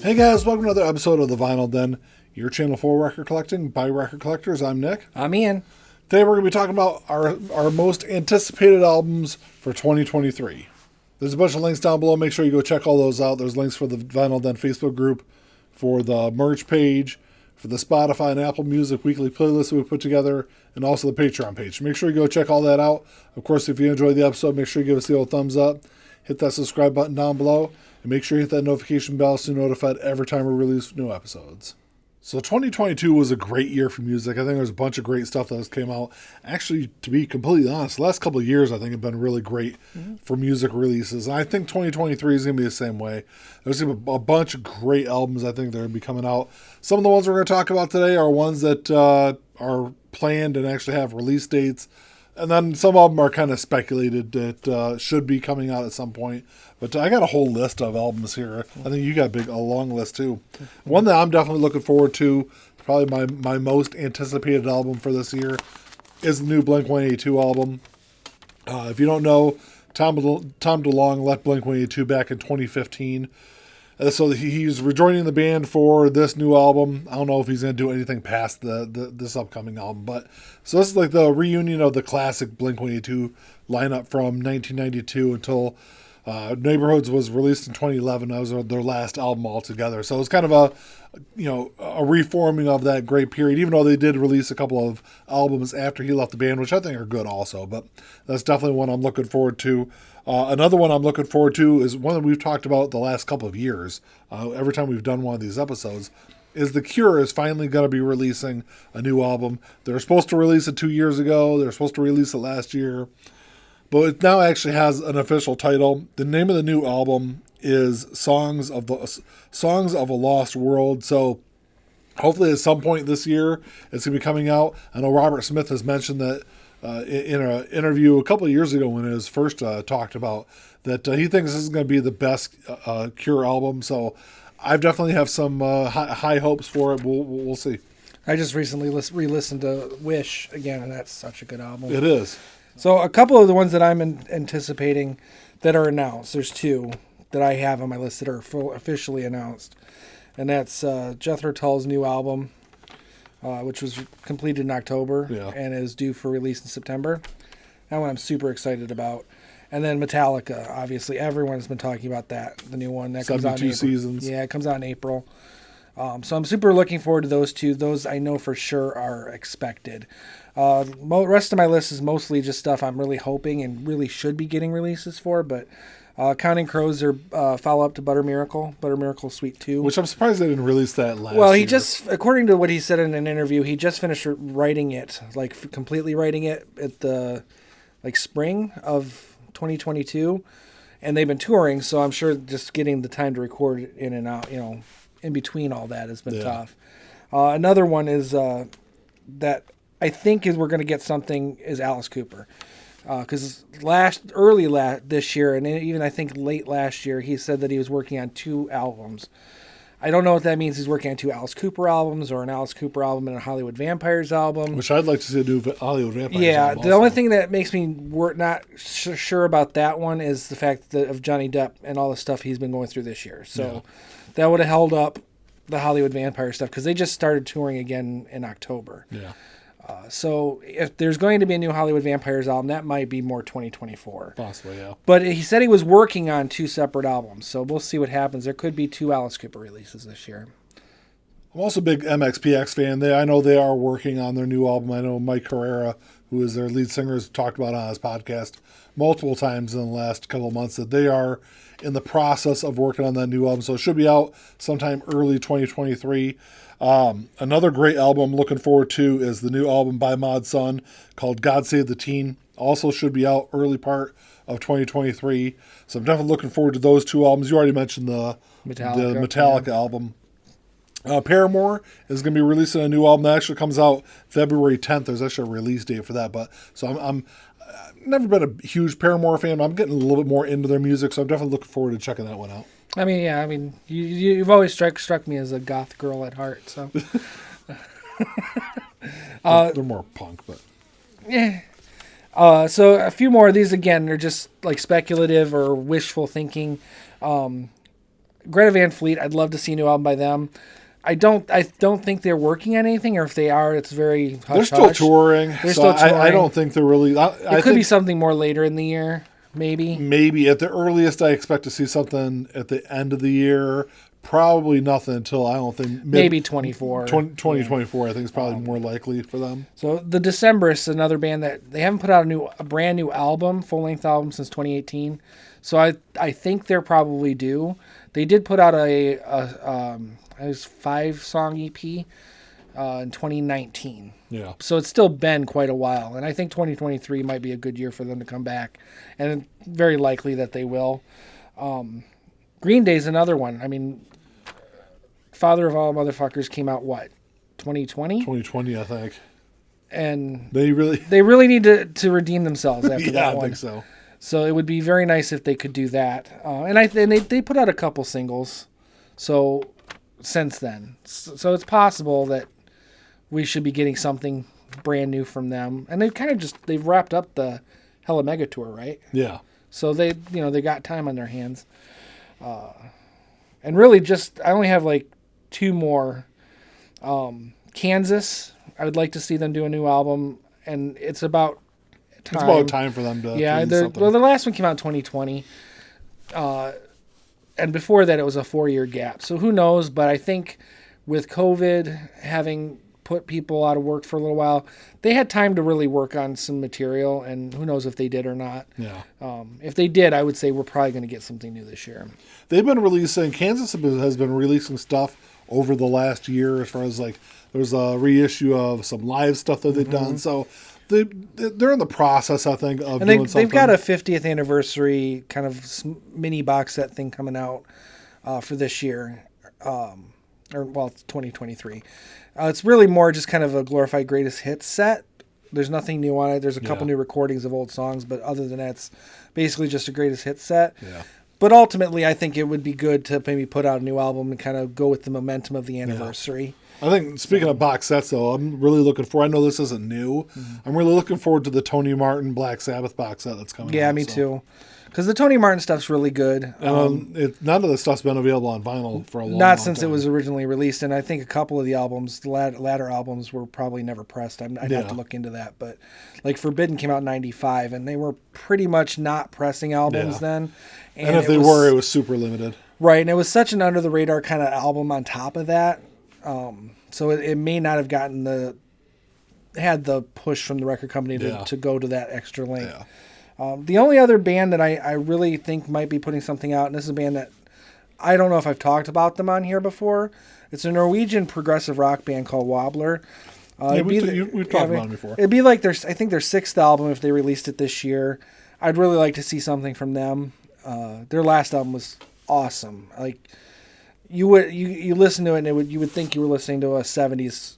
Hey guys, welcome to another episode of The Vinyl Den, your channel for record collecting by record collectors. I'm Nick. I'm Ian. Today we're going to be talking about our most anticipated albums for 2023. There's a bunch of links down below. Make sure you go check all those out. There's links for the Vinyl Den Facebook group, for the merch page, for the Spotify and Apple Music weekly playlist that we put together, and also the Patreon page. Make sure you go check all that out. Of course, if you enjoyed the episode, make sure you give us the old thumbs up. Hit that subscribe button down below. And make sure you hit that notification bell so you're notified every time we release new episodes. So 2022 was a great year for music. I think there's a bunch of great stuff that came out. Actually, to be completely honest, the last couple of years I think have been really great for music releases. And I think 2023 is going to be the same way. There's going to be a bunch of great albums I think that are going to be coming out. Some of the ones we're going to talk about today are ones that are planned and actually have release dates. And then some of them are kind of speculated that should be coming out at some point. But I got a whole list of albums here. I think you got a long list too. One that I'm definitely looking forward to, probably my most anticipated album for this year, is the new Blink-182 album. If you don't know, Tom DeLonge left Blink-182 back in 2015. So he's rejoining the band for this new album. I don't know if he's going to do anything past this upcoming album. But so this is like the reunion of the classic Blink-182 lineup from 1992 until Neighborhoods was released in 2011. That was their last album altogether. So it was kind of a reforming of that great period, even though they did release a couple of albums after he left the band, which I think are good also. But that's definitely one I'm looking forward to. Another one I'm looking forward to is one that we've talked about the last couple of years. Every time we've done one of these episodes, is The Cure is finally going to be releasing a new album. They were supposed to release it 2 years ago. They were supposed to release it last year. But it now actually has an official title. The name of the new album is Songs of a Lost World. So hopefully at some point this year it's going to be coming out. I know Robert Smith has mentioned that in an interview a couple of years ago when it was first talked about, that he thinks this is going to be the best Cure album. So I definitely have some high hopes for it. We'll see. I just recently re-listened to Wish again, and that's such a good album. It is. So a couple of the ones that I'm anticipating that are announced, there's two that I have on my list that are officially announced. And that's Jethro Tull's new album, which was completed in October and is due for release in September. That one I'm super excited about. And then Metallica, obviously. Everyone's been talking about that, the new one. That comes out in April. Seasons. Yeah, it comes out in April. So I'm super looking forward to those two. Those I know for sure are expected. Rest of my list is mostly just stuff I'm really hoping and really should be getting releases for. But Counting Crows are follow-up to Butter Miracle Suite 2. Which I'm surprised they didn't release that last year. Well, he just, according to what he said in an interview, he just finished writing it, like completely writing it at the spring of 2022. And they've been touring, so I'm sure just getting the time to record it in and out, in between all that has been tough. Another one is that I think we're going to get something is Alice Cooper. Because early this year, and even I think late last year, he said that he was working on 2 albums. I don't know if that means he's working on 2 Alice Cooper albums or an Alice Cooper album and a Hollywood Vampires album. Which I'd like to see a new Hollywood Vampires album. Yeah, the also. only thing that makes me not sure about that one is the fact of Johnny Depp and all the stuff he's been going through this year. So that would have held up the Hollywood Vampire stuff because they just started touring again in October. Yeah. So if there's going to be a new Hollywood Vampires album, that might be more 2024. Possibly, yeah. But he said he was working on 2 separate albums, so we'll see what happens. There could be 2 Alice Cooper releases this year. I'm also a big MXPX fan. I know they are working on their new album. I know Mike Herrera, who is their lead singer, has talked about on his podcast multiple times in the last couple of months that they are in the process of working on that new album. So it should be out sometime early 2023. Another great album I'm looking forward to is the new album by Mod Sun called God Save the Teen. Also should be out early part of 2023. So I'm definitely looking forward to those 2 albums. You already mentioned the Metallica album. Paramore is going to be releasing a new album that actually comes out February 10th. There's actually a release date for that. But so I'm never been a huge Paramore fan. I'm getting a little bit more into their music, so I'm definitely looking forward to checking that one out. I mean, you've always struck me as a goth girl at heart, so. They're more punk, but. Yeah. So a few more of these, again, are just like speculative or wishful thinking. Greta Van Fleet, I'd love to see a new album by them. I don't think they're working on anything, or if they are, it's very hush-hush. They're still touring. They're still touring. I don't think they're really. It could be something more later in the year, maybe. Maybe at the earliest, I expect to see something at the end of the year. Probably nothing until, I don't think, maybe 2024. I think is probably more likely for them. So the Decemberists, another band that they haven't put out a brand new album, full length album since 2018. So I think they're probably due. They did put out a 5-song EP in 2019. Yeah. So it's still been quite a while, and I think 2023 might be a good year for them to come back, and very likely that they will. Green Day's another one. I mean, Father of All Motherfuckers came out, what, 2020? 2020, I think. And they really need to redeem themselves after that one. I think so. So it would be very nice if they could do that. And they put out a couple singles so since then. So it's possible that we should be getting something brand new from them. And they've wrapped up the Hella Mega Tour, right? Yeah. So they got time on their hands. And really I only have like 2 more. Kansas, I would like to see them do a new album, and it's about time. It's about time for them to release something. The last one came out in 2020. And before that, it was a 4-year gap. So who knows? But I think with COVID having put people out of work for a little while, they had time to really work on some material, and who knows if they did or not. Yeah. If they did, I would say we're probably going to get something new this year. They've been releasing, Kansas has been releasing stuff over the last year, as far as like there's a reissue of some live stuff that they've done. So they're in the process, I think, of doing something. They've got a 50th anniversary kind of mini box set thing coming out for this year. It's 2023. It's really more just kind of a glorified greatest hits set. There's nothing new on it. There's a couple new recordings of old songs, but other than that, it's basically just a greatest hits set. Yeah. But ultimately, I think it would be good to maybe put out a new album and kind of go with the momentum of the anniversary. I think, speaking of box sets, though, I'm really looking forward. I know this isn't new. Mm-hmm. I'm really looking forward to the Tony Martin Black Sabbath box set that's coming out. Yeah, me too. Because the Tony Martin stuff's really good. None of the stuff's been available on vinyl for a long time. Not since it was originally released, and I think a couple of the albums, the latter albums, were probably never pressed. I'd have to look into that. But like Forbidden came out in 95, and they were pretty much not pressing albums then. And if they were, it was super limited. Right, and it was such an under-the-radar kind of album on top of that. So it may not have had the push from the record company to go to that extra length. Yeah. The only other band that I really think might be putting something out, and this is a band that I don't know if I've talked about them on here before. It's a Norwegian progressive rock band called Wobbler. We've talked about them before. It'd be like their 6th album if they released it this year. I'd really like to see something from them. Their last album was awesome. Like you listen to it and you would think you were listening to a 70s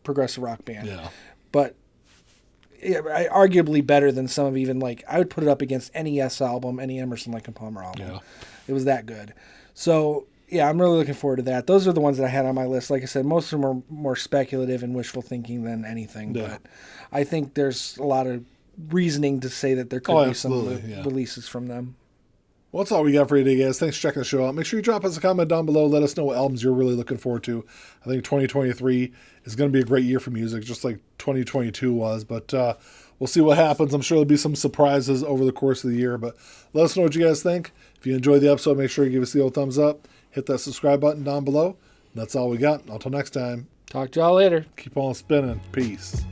progressive rock band. Yeah. But arguably better than some of even like I would put it up against any Yes album, any Emerson Lake and Palmer album. Yeah. It was that good. So yeah, I'm really looking forward to that. Those are the ones that I had on my list. Like I said, most of them are more speculative and wishful thinking than anything. Yeah. But I think there's a lot of reasoning to say that there could be some releases from them. Well, that's all we got for you today, guys. Thanks for checking the show out. Make sure you drop us a comment down below. Let us know what albums you're really looking forward to. I think 2023 is going to be a great year for music, just like 2022 was. But we'll see what happens. I'm sure there'll be some surprises over the course of the year. But let us know what you guys think. If you enjoyed the episode, make sure you give us the old thumbs up. Hit that subscribe button down below. And that's all we got. Until next time. Talk to y'all later. Keep on spinning. Peace.